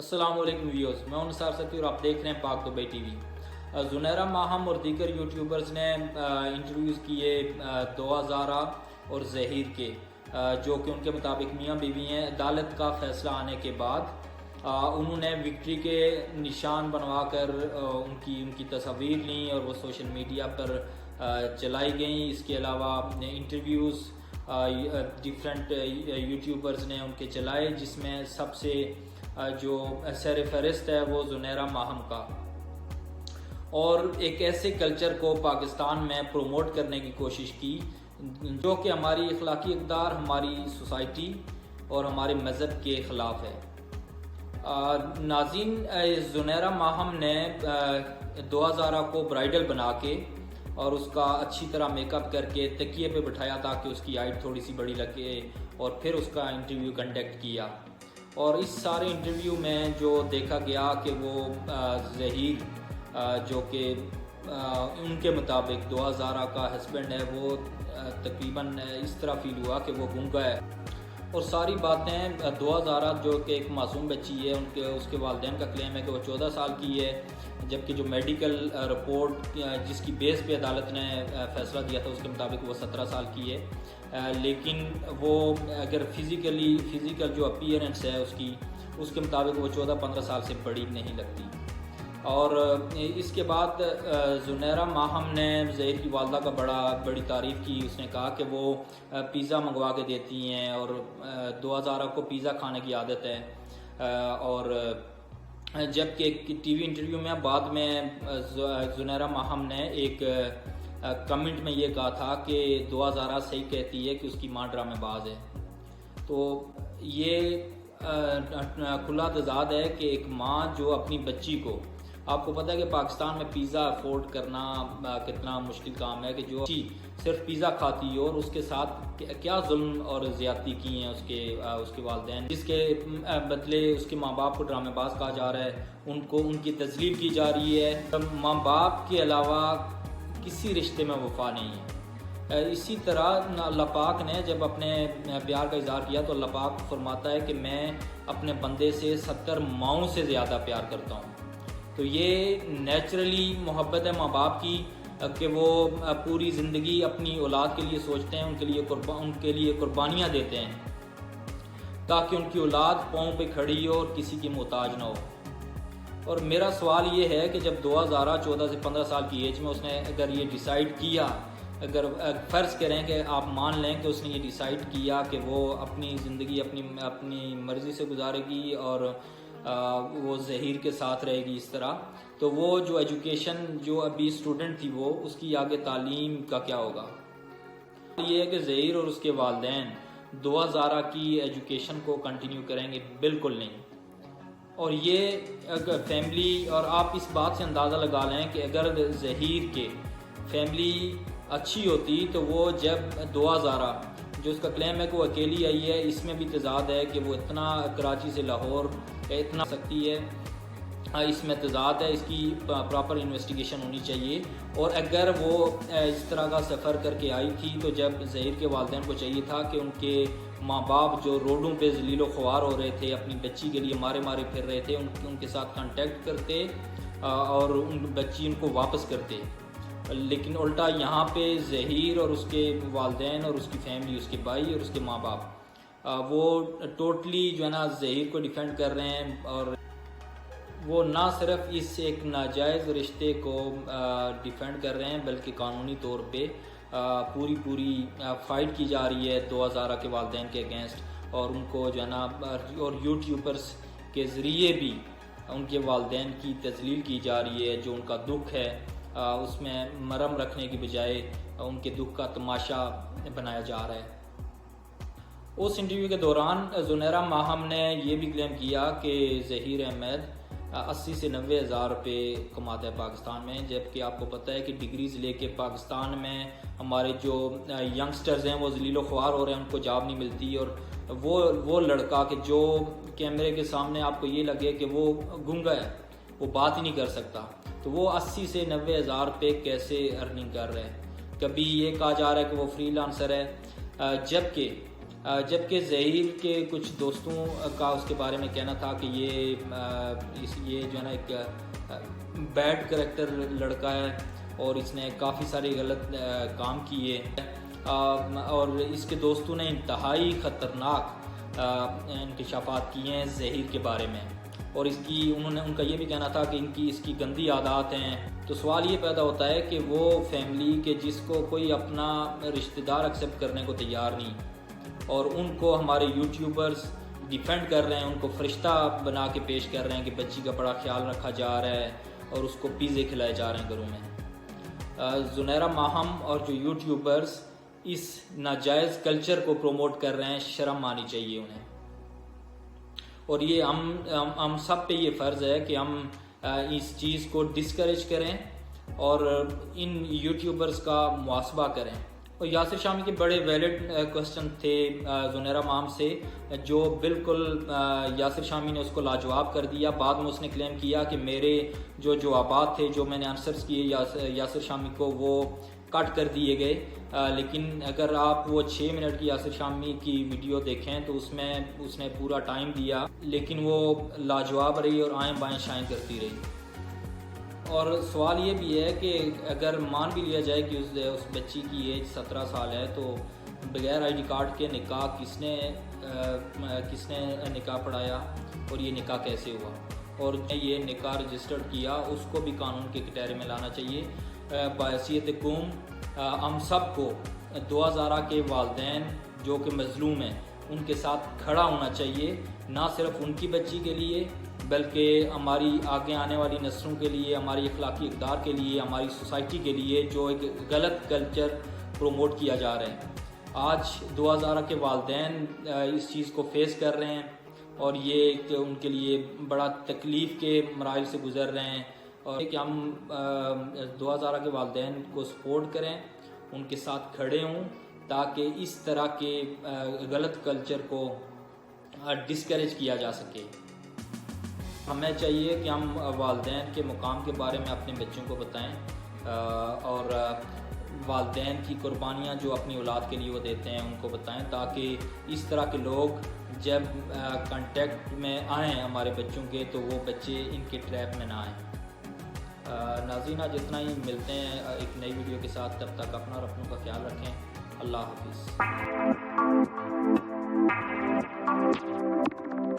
السلام علیکم ویوز، میں ہوں نثار ستی اور آپ دیکھ رہے ہیں پاک دبئی ٹی وی۔ زنیرہ ماہم اور دیگر یوٹیوبرز نے انٹرویوز کیے دعا زارا اور ظہیر کے، جو کہ ان کے مطابق میاں بیوی ہیں۔ عدالت کا فیصلہ آنے کے بعد انہوں نے وکٹری کے نشان بنوا کر ان کی تصاویر لیں اور وہ سوشل میڈیا پر چلائی گئیں۔ اس کے علاوہ انٹرویوز ڈیفرنٹ یوٹیوبرز نے ان کے چلائے، جس میں سب سے جو سر فہرست ہے وہ زنیرہ ماہم کا، اور ایک ایسے کلچر کو پاکستان میں پروموٹ کرنے کی کوشش کی جو کہ ہماری اخلاقی اقدار، ہماری سوسائٹی اور ہمارے مذہب کے خلاف ہے۔ ناظرین، زنیرہ ماہم نے دعا زارا کو برائیڈل بنا کے اور اس کا اچھی طرح میک اپ کر کے تکیے پہ بٹھایا تاکہ اس کی ہائٹ تھوڑی سی بڑی لگے، اور پھر اس کا انٹرویو کنڈکٹ کیا۔ اور اس سارے انٹرویو میں جو دیکھا گیا کہ وہ ظہیر، جو کہ ان کے مطابق دعا زارا کا ہسبینڈ ہے، وہ تقریباً اس طرح فیل ہوا کہ وہ گونگا ہے، اور ساری باتیں دعا زارا جو کہ ایک معصوم بچی ہے، اس کے والدین کا کلیم ہے کہ وہ 14 سال کی ہے، جبکہ جو میڈیکل رپورٹ جس کی بیس پہ عدالت نے فیصلہ دیا تھا اس کے مطابق وہ 17 سال کی ہے، لیکن وہ اگر فزیکل جو اپیئرنس ہے اس کے مطابق وہ 14-15 سال سے بڑی نہیں لگتی۔ اور اس کے بعد زنیرہ ماہم نے ظہیر کی والدہ کا بڑی تعریف کی۔ اس نے کہا کہ وہ پیزا منگوا کے دیتی ہیں، اور دعا زارا کو پیزا کھانے کی عادت ہے، اور جبکہ ایک ٹی وی انٹرویو میں بعد میں زنیرہ ماہم نے ایک کمنٹ میں یہ کہا تھا کہ دعا زارا صحیح کہتی ہے کہ اس کی ماں ڈرامے باز ہے۔ تو یہ کھلا تضاد ہے کہ ایک ماں جو اپنی بچی کو، آپ کو پتہ ہے کہ پاکستان میں پیزا افورڈ کرنا کتنا مشکل کام ہے، کہ جو بچی صرف پیزا کھاتی ہے، اور اس کے ساتھ کیا ظلم اور زیادتی کی ہیں اس کے والدین، جس کے بدلے اس کے ماں باپ کو ڈرامے باز کہا جا رہا ہے، ان کی تذلیل کی جا رہی ہے۔ ماں باپ کے علاوہ کسی رشتے میں وفا نہیں ہے۔ اسی طرح اللہ پاک نے جب اپنے پیار کا اظہار کیا تو اللہ پاک فرماتا ہے کہ میں اپنے بندے سے 70 ماؤں سے زیادہ پیار کرتا ہوں۔ تو یہ نیچرلی محبت ہے ماں باپ کی، کہ وہ پوری زندگی اپنی اولاد کے لیے سوچتے ہیں، ان کے لیے قربانیاں دیتے ہیں تاکہ ان کی اولاد پاؤں پہ کھڑی ہو اور کسی کی محتاج نہ ہو۔ اور میرا سوال یہ ہے کہ جب دعا زارا 14 سے 15 سال کی ایج میں اس نے اگر یہ ڈیسائیڈ کیا، اگر فرض کریں کہ آپ مان لیں کہ اس نے یہ ڈیسائیڈ کیا کہ وہ اپنی زندگی اپنی مرضی سے گزارے گی اور وہ ظہیر کے ساتھ رہے گی اس طرح، تو وہ جو ایجوکیشن جو ابھی اسٹوڈنٹ تھی وہ اس کی آگے تعلیم کا کیا ہوگا؟ یہ ہے کہ ظہیر اور اس کے والدین دعا زارا کی ایجوکیشن کو کنٹینیو کریں گے؟ بالکل نہیں۔ اور یہ اگر فیملی، اور آپ اس بات سے اندازہ لگا لیں کہ اگر ظہیر کے فیملی اچھی ہوتی تو وہ جب دعا زارا جو اس کا کلیم ہے کہ وہ اکیلی آئی ہے، اس میں بھی تضاد ہے کہ وہ اتنا کراچی سے لاہور اتنا سکتی ہے، اس میں تضاد ہے، اس کی پراپر انویسٹیگیشن ہونی چاہیے۔ اور اگر وہ اس طرح کا سفر کر کے آئی تھی تو جب ظہیر کے والدین کو چاہیے تھا کہ ان کے ماں باپ جو روڈوں پہ ذلیل و خوار ہو رہے تھے، اپنی بچی کے لیے مارے پھر رہے تھے، ان کے ساتھ کانٹیکٹ کرتے اور بچی ان کو واپس کرتے، لیکن الٹا یہاں پہ ظہیر اور اس کے والدین اور اس کی فیملی، اس کے بھائی اور اس کے ماں باپ، وہ ٹوٹلی جو ہے نا ظہیر کو ڈیفینڈ کر رہے ہیں، اور وہ نہ صرف اس ایک ناجائز رشتے کو ڈیفینڈ کر رہے ہیں بلکہ قانونی طور پہ پوری فائٹ کی جا رہی ہے دعا زارا کے والدین کے اگینسٹ، اور ان کو جو ہے نا اور یوٹیوبرز کے ذریعے بھی ان کے والدین کی تذلیل کی جا رہی ہے۔ جو ان کا دکھ ہے اس میں مرہم رکھنے کی بجائے ان کے دکھ کا تماشا بنایا جا رہا ہے۔ اس انٹرویو کے دوران زنیرہ ماہم نے یہ بھی کلیم کیا کہ ظہیر احمد 80 سے 90 ہزار روپے کماتا ہے پاکستان میں، جبکہ آپ کو پتہ ہے کہ ڈگریز لے کے پاکستان میں ہمارے جو ینگسٹرز ہیں وہ ذلیل و خوار ہو رہے ہیں، ان کو جاب نہیں ملتی، اور وہ لڑکا کہ جو کیمرے کے سامنے آپ کو یہ لگے کہ وہ گونگا ہے، وہ بات ہی نہیں کر سکتا، تو وہ 80 سے 90 ہزار روپے کیسے ارننگ کر رہے ہیں؟ کبھی یہ کہا جا رہا ہے کہ وہ فری لانسر ہے، جبکہ جبکہ ظہیر کے کچھ دوستوں کا اس کے بارے میں کہنا تھا کہ یہ جو ہے نا ایک بیڈ کریکٹر لڑکا ہے اور اس نے کافی سارے غلط کام کیے، اور اس کے دوستوں نے انتہائی خطرناک انکشافات کیے ہیں ظہیر کے بارے میں، اور ان کا یہ بھی کہنا تھا کہ اس کی گندی عادات ہیں۔ تو سوال یہ پیدا ہوتا ہے کہ وہ فیملی کے جس کو کوئی اپنا رشتہ دار ایکسیپٹ کرنے کو تیار نہیں، اور ان کو ہمارے یوٹیوبرز ڈیفینڈ کر رہے ہیں، ان کو فرشتہ بنا کے پیش کر رہے ہیں کہ بچی کا بڑا خیال رکھا جا رہا ہے اور اس کو پیزے کھلائے جا رہے ہیں گھروں میں۔ زنیرہ ماہم اور جو یوٹیوبرز اس ناجائز کلچر کو پروموٹ کر رہے ہیں، شرم آنی چاہیے انہیں، اور یہ ہم سب پہ یہ فرض ہے کہ ہم اس چیز کو ڈسکریج کریں اور ان یوٹیوبرز کا محاسبہ کریں۔ اور یاسر شامی کے بڑے ویلڈ کوسچن تھے زنیرہ ماہم سے، جو بالکل یاسر شامی نے اس کو لاجواب کر دیا۔ بعد میں اس نے کلیم کیا کہ میرے جو جوابات تھے، جو میں نے آنسرز کیے یاسر شامی کو، وہ کٹ کر دیے گئے، لیکن اگر آپ وہ 6 منٹ کی یاسر شامی کی ویڈیو دیکھیں تو اس میں اس نے پورا ٹائم دیا، لیکن وہ لاجواب رہی اور آئیں بائیں شائیں کرتی رہی۔ اور سوال یہ بھی ہے کہ اگر مان بھی لیا جائے کہ اس بچی کی ایج 17 سال ہے، تو بغیر آئی ڈی کارڈ کے نکاح کس نے نکاح پڑھایا اور یہ نکاح کیسے ہوا، اور یہ نکاح رجسٹرڈ کیا، اس کو بھی قانون کے کٹہرے میں لانا چاہیے۔ بحیثیت قوم ہم سب کو دعا زارہ کے والدین جو کہ مظلوم ہیں ان کے ساتھ کھڑا ہونا چاہیے، نہ صرف ان کی بچی کے لیے بلکہ ہماری آگے آنے والی نسلوں کے لیے، ہماری اخلاقی اقدار کے لیے، ہماری سوسائٹی کے لیے جو ایک غلط کلچر پروموٹ کیا جا رہا ہے۔ آج دعا زارہ کے والدین اس چیز کو فیس کر رہے ہیں اور یہ ان کے لیے بڑا تکلیف کے مراحل سے گزر رہے ہیں، اور کہ ہم دعا زارہ کے والدین کو سپورٹ کریں، ان کے ساتھ کھڑے ہوں تاکہ اس طرح کے غلط کلچر کو ڈسکریج کیا جا سکے۔ ہمیں چاہیے کہ ہم والدین کے مقام کے بارے میں اپنے بچوں کو بتائیں، اور والدین کی قربانیاں جو اپنی اولاد کے لیے وہ دیتے ہیں ان کو بتائیں، تاکہ اس طرح کے لوگ جب کانٹیکٹ میں آئیں ہمارے بچوں کے تو وہ بچے ان کے ٹریپ میں نہ آئیں۔ ناظرین جتنا ہی ملتے ہیں ایک نئی ویڈیو کے ساتھ، تب تک اپنا اور اپنوں کا خیال رکھیں۔ اللہ حافظ۔